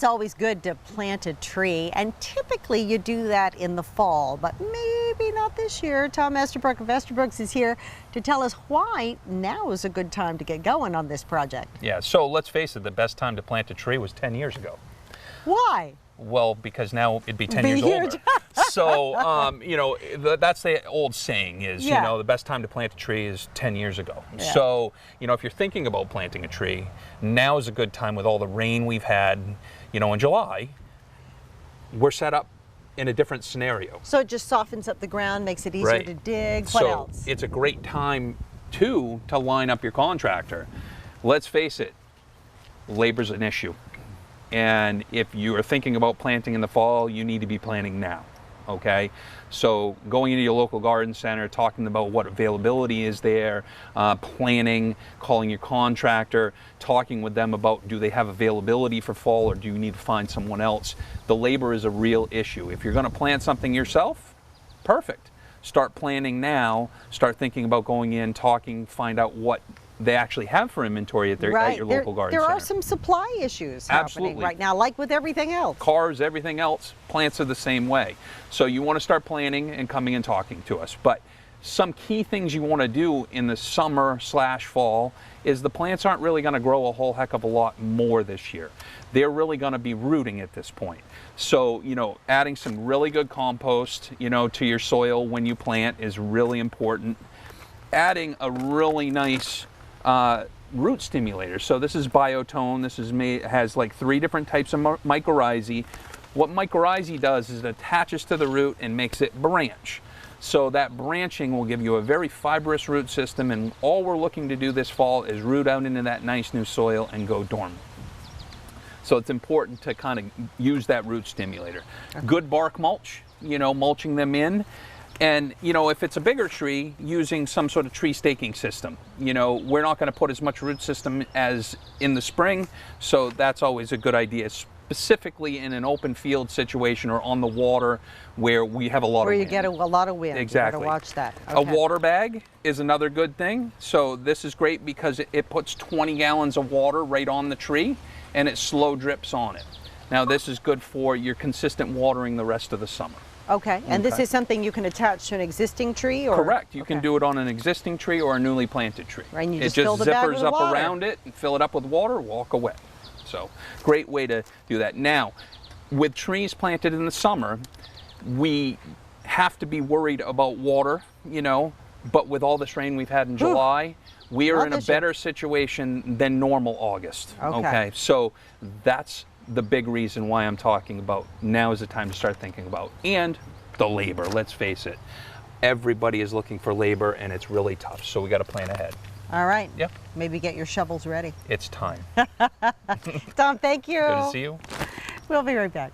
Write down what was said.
It's always good to plant a tree, and typically you do that in the fall, but maybe not this year. Tom Esterbrook of Esterbrook's is here to tell us why now is a good time to get going on this project. Yeah, so let's face it, the best time to plant a tree was 10 years ago. Why? Well, because now it'd be 10 years older. So, you know, that's the old saying is, you know, the best time to plant a tree is 10 years ago. Yeah. So, you know, if you're thinking about planting a tree, now is a good time with all the rain we've had, you know, in July. We're set up in a different scenario. So it just softens up the ground, makes it easier to dig. What else? It's a great time, too, to line up your contractor. Let's face it, labor's an issue. And if you are thinking about planting in the fall, you need to be planting now, okay? So going into your local garden center, talking about what availability is there, planning, calling your contractor, talking with them about do they have availability for fall or do you need to find someone else? The labor is a real issue. If you're gonna plant something yourself, perfect. Start planning now, start thinking about going in, talking, find out what they actually have for inventory at your local garden center. There are some supply issues happening right now, like with everything else. Cars, everything else, plants are the same way. So you want to start planning and coming and talking to us. But some key things you want to do in the summer/fall is the plants aren't really going to grow a whole heck of a lot more this year. They're really going to be rooting at this point. So, you know, adding some really good compost, you know, to your soil when you plant is really important. Adding a really nice root stimulator. So this is Biotone. This is has like 3 different types of mycorrhizae. What mycorrhizae does is it attaches to the root and makes it branch. So that branching will give you a very fibrous root system, and all we're looking to do this fall is root out into that nice new soil and go dormant. So it's important to kind of use that root stimulator. Good bark mulch, you know, mulching them in. And, you know, if it's a bigger tree, using some sort of tree staking system. You know, we're not going to put as much root system as in the spring, so that's always a good idea, specifically in an open field situation or on the water where we have a lot of wind. Where you get a lot of wind. Exactly. You gotta watch that. Okay. A water bag is another good thing. So this is great because it puts 20 gallons of water right on the tree and it slow drips on it. Now this is good for your consistent watering the rest of the summer. Okay, and this is something you can attach to an existing tree? Or? Correct. You can do it on an existing tree or a newly planted tree. Right, and you it just fill the bag zippers with up water. around it and fill it up with water, walk away. So great way to do that. Now, with trees planted in the summer, we have to be worried about water, you know, but with all this rain we've had in July, we are in a better situation than normal August. Okay, so that's the big reason why I'm talking about now is the time to start thinking about, and the labor, let's face it. Everybody is looking for labor and it's really tough, so we got to plan ahead. All right. Yep. Maybe get your shovels ready. It's time. Tom, thank you. Good to see you. We'll be right back.